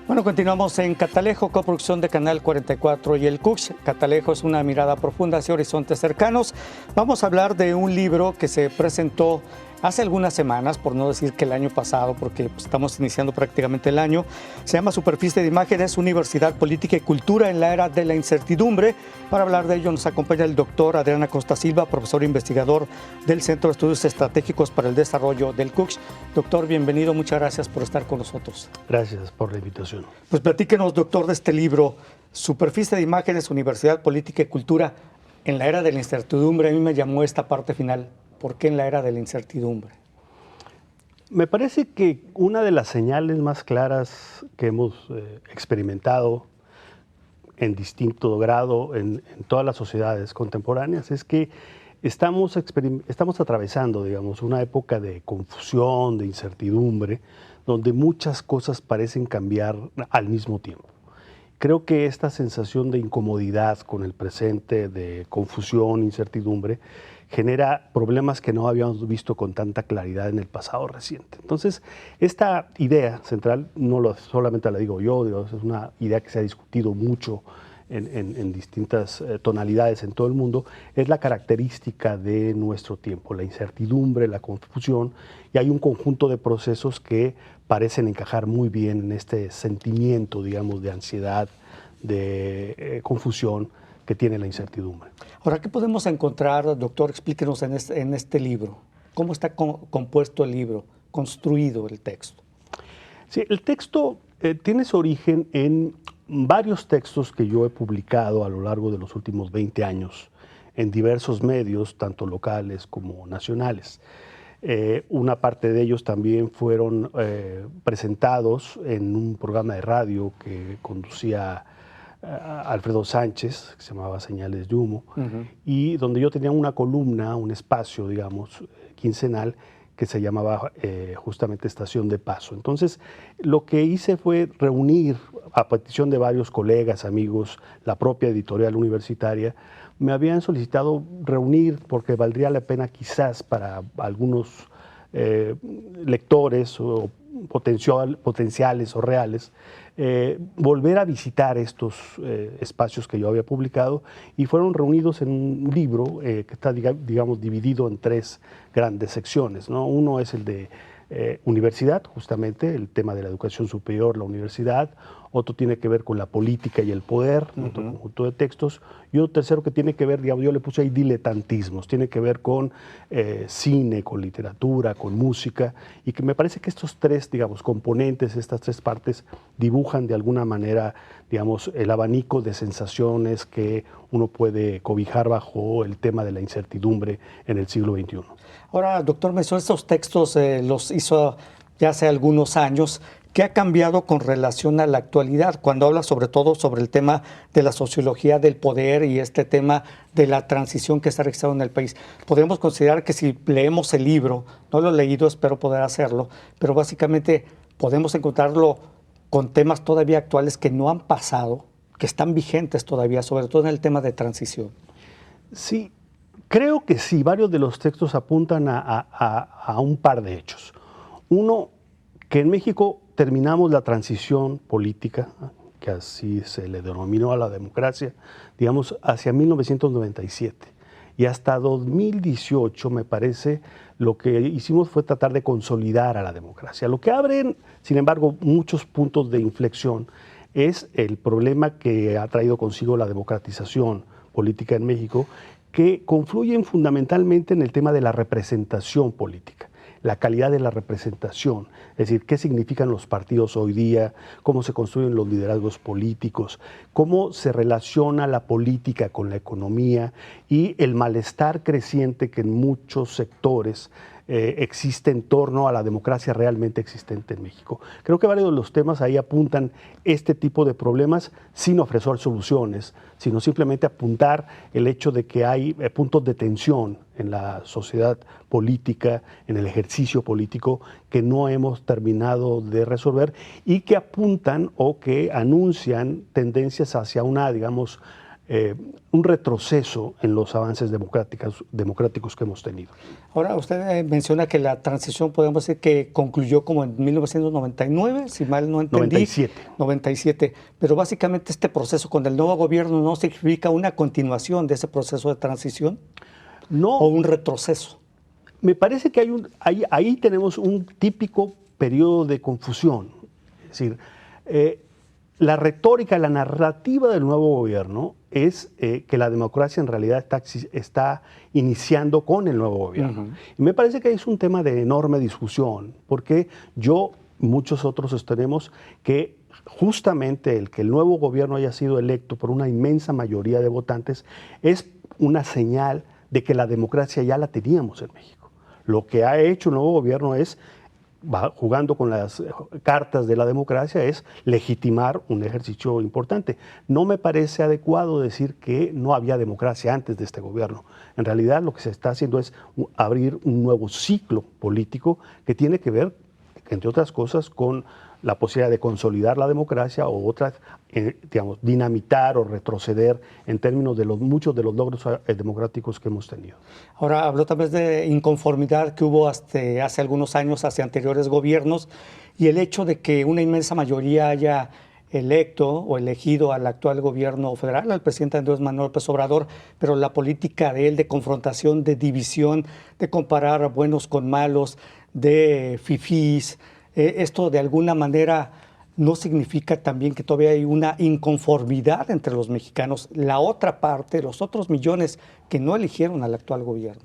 A: Bueno, continuamos en Catalejo, coproducción de Canal 44 y el CUCS. Catalejo es una mirada profunda hacia horizontes cercanos. Vamos a hablar de un libro que se presentó hace algunas semanas, por no decir que el año pasado, porque estamos iniciando prácticamente el año. Se llama Superficie de Imágenes, Universidad, Política y Cultura en la Era de la Incertidumbre. Para hablar de ello nos acompaña el doctor Adrián Acosta Silva, profesor e investigador del Centro de Estudios Estratégicos para el Desarrollo del CUCS. Doctor, bienvenido, muchas gracias por estar con nosotros.
H: Gracias por la invitación.
A: Pues platíquenos, doctor, de este libro, Superficie de Imágenes, Universidad, Política y Cultura en la Era de la Incertidumbre. A mí me llamó esta parte final. ¿Por qué en la era de la incertidumbre?
H: Me parece que una de las señales más claras que hemos experimentado en distinto grado en todas las sociedades contemporáneas es que estamos atravesando, digamos, una época de confusión, de incertidumbre, donde muchas cosas parecen cambiar al mismo tiempo. Creo que esta sensación de incomodidad con el presente, de confusión, incertidumbre, genera problemas que no habíamos visto con tanta claridad en el pasado reciente. Entonces, esta idea central, solamente la digo yo, es una idea que se ha discutido mucho en distintas tonalidades en todo el mundo, es la característica de nuestro tiempo, la incertidumbre, la confusión, y hay un conjunto de procesos que parecen encajar muy bien en este sentimiento, digamos, de ansiedad, de confusión que tiene la incertidumbre.
A: Ahora, ¿qué podemos encontrar, doctor? Explíquenos en este libro. ¿Cómo está compuesto el libro, construido el texto?
H: Sí, el texto tiene su origen en varios textos que yo he publicado a lo largo de los últimos 20 años en diversos medios, tanto locales como nacionales. Una parte de ellos también fueron presentados en un programa de radio que conducía Alfredo Sánchez, que se llamaba Señales de Humo, y donde yo tenía una columna, un espacio, digamos, quincenal, que se llamaba justamente Estación de Paso. Entonces, lo que hice fue reunir, a petición de varios colegas, amigos, la propia editorial universitaria, me habían solicitado reunir, porque valdría la pena quizás para algunos lectores o potenciales o reales, volver a visitar estos espacios que yo había publicado, y fueron reunidos en un libro que está, digamos, dividido en tres grandes secciones, ¿no? Uno es el de universidad, justamente el tema de la educación superior, la universidad. Otro tiene que ver con la política y el poder, otro conjunto de textos, y otro tercero que tiene que ver, digamos, yo le puse ahí diletantismos, tiene que ver con cine, con literatura, con música, y que me parece que estos tres, digamos, componentes, estas tres partes, dibujan de alguna manera, digamos, el abanico de sensaciones que uno puede cobijar bajo el tema de la incertidumbre en el siglo XXI.
A: Ahora, doctor Mesón, estos textos los hizo ya hace algunos años. ¿Qué ha cambiado con relación a la actualidad? Cuando habla sobre todo sobre el tema de la sociología del poder y este tema de la transición que está registrado en el país. Podemos considerar que si leemos el libro, no lo he leído, espero poder hacerlo, pero básicamente podemos encontrarlo con temas todavía actuales que no han pasado, que están vigentes todavía, sobre todo en el tema de transición.
H: Sí, creo que sí. Varios de los textos apuntan a un par de hechos. Uno, que en México terminamos la transición política, que así se le denominó a la democracia, digamos, hacia 1997. Y hasta 2018, me parece, lo que hicimos fue tratar de consolidar a la democracia. Lo que abre, sin embargo, muchos puntos de inflexión es el problema que ha traído consigo la democratización política en México, que confluyen fundamentalmente en el tema de la representación política, la calidad de la representación, es decir, qué significan los partidos hoy día, cómo se construyen los liderazgos políticos, cómo se relaciona la política con la economía y el malestar creciente que en muchos sectores existe en torno a la democracia realmente existente en México. Creo que varios de los temas ahí apuntan este tipo de problemas sin ofrecer soluciones, sino simplemente apuntar el hecho de que hay puntos de tensión en la sociedad política, en el ejercicio político, que no hemos terminado de resolver y que apuntan o que anuncian tendencias hacia una, digamos, un retroceso en los avances democráticos que hemos tenido.
A: Ahora, usted menciona que la transición, podemos decir que concluyó como en 1999, si mal no entendí. 97. Pero básicamente este proceso con el nuevo gobierno no significa una continuación de ese proceso de transición.
H: No.
A: ¿O un retroceso?
H: Me parece que ahí tenemos un típico periodo de confusión. Es decir, la retórica, la narrativa del nuevo gobierno es que la democracia en realidad está iniciando con el nuevo gobierno. Y me parece que es un tema de enorme discusión, porque muchos otros sostenemos que justamente el que el nuevo gobierno haya sido electo por una inmensa mayoría de votantes es una señal de que la democracia ya la teníamos en México. Lo que ha hecho el nuevo gobierno es, jugando con las cartas de la democracia, es legitimar un ejercicio importante. No me parece adecuado decir que no había democracia antes de este gobierno. En realidad lo que se está haciendo es abrir un nuevo ciclo político que tiene que ver, entre otras cosas, con la posibilidad de consolidar la democracia o otras, digamos, dinamitar o retroceder en términos de muchos de los logros democráticos que hemos tenido.
A: Ahora, habló también de inconformidad que hubo hace algunos años hacia anteriores gobiernos y el hecho de que una inmensa mayoría haya electo o elegido al actual gobierno federal, al presidente Andrés Manuel López Obrador, pero la política de él de confrontación, de división, de comparar buenos con malos, de fifís, esto de alguna manera no significa también que todavía hay una inconformidad entre los mexicanos, la otra parte, los otros millones que no eligieron al actual gobierno.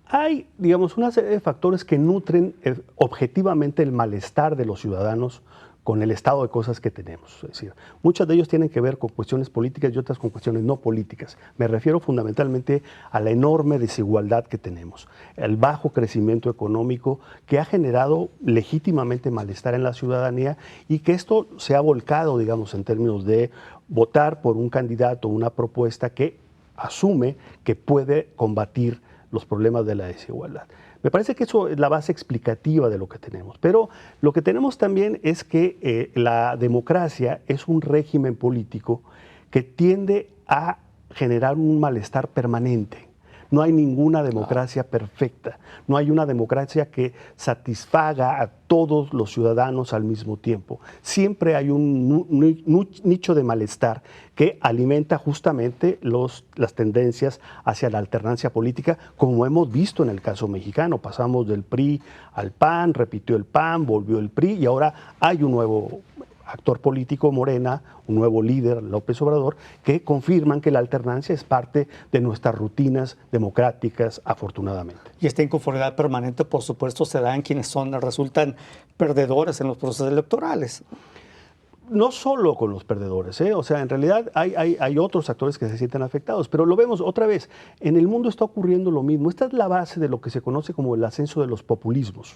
H: Hay, digamos, una serie de factores que nutren objetivamente el malestar de los ciudadanos con el estado de cosas que tenemos. Es decir, muchos de ellos tienen que ver con cuestiones políticas y otras con cuestiones no políticas. Me refiero fundamentalmente a la enorme desigualdad que tenemos, el bajo crecimiento económico que ha generado legítimamente malestar en la ciudadanía y que esto se ha volcado, digamos, en términos de votar por un candidato, una propuesta que asume que puede combatir los problemas de la desigualdad. Me parece que eso es la base explicativa de lo que tenemos. Pero lo que tenemos también es que la democracia es un régimen político que tiende a generar un malestar permanente. No hay ninguna democracia perfecta. No hay una democracia que satisfaga a todos los ciudadanos al mismo tiempo. Siempre hay un nicho de malestar que alimenta justamente las tendencias hacia la alternancia política, como hemos visto en el caso mexicano. Pasamos del PRI al PAN, repitió el PAN, volvió el PRI y ahora hay un nuevo actor político, Morena, un nuevo líder, López Obrador, que confirman que la alternancia es parte de nuestras rutinas democráticas, afortunadamente.
A: Y esta inconformidad permanente, por supuesto, se da en quienes resultan perdedores en los procesos electorales.
H: No solo con los perdedores, o sea, en realidad hay otros actores que se sienten afectados, pero lo vemos otra vez, en el mundo está ocurriendo lo mismo. Esta es la base de lo que se conoce como el ascenso de los populismos.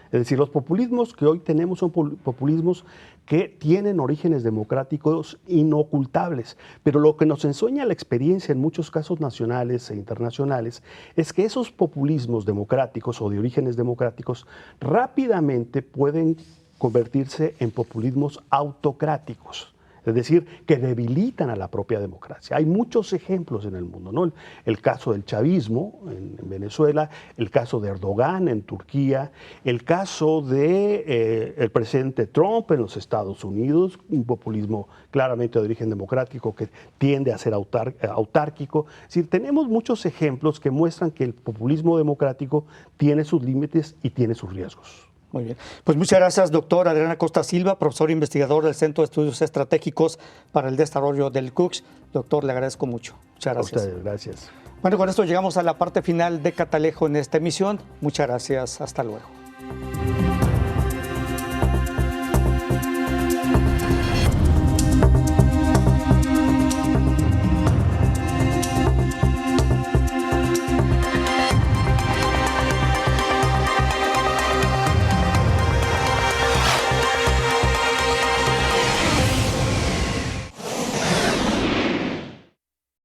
H: Es decir, los populismos que hoy tenemos son populismos que tienen orígenes democráticos inocultables, pero lo que nos enseña la experiencia en muchos casos nacionales e internacionales es que esos populismos democráticos o de orígenes democráticos rápidamente pueden convertirse en populismos autocráticos. Es es decir, que debilitan a la propia democracia. Hay muchos ejemplos en el mundo, ¿no? El caso del chavismo en Venezuela, el caso de Erdogan en Turquía, el caso de el presidente Trump en los Estados Unidos, un populismo claramente de origen democrático que tiende a ser autárquico. Es decir, tenemos muchos ejemplos que muestran que el populismo democrático tiene sus límites y tiene sus riesgos.
A: Muy bien. Pues muchas gracias, doctor Adrián Acosta Silva, profesor investigador del Centro de Estudios Estratégicos para el Desarrollo del CUCS. Doctor, le agradezco mucho. Muchas gracias.
H: A ustedes, gracias.
A: Bueno, con esto llegamos a la parte final de Catalejo en esta emisión. Muchas gracias. Hasta luego.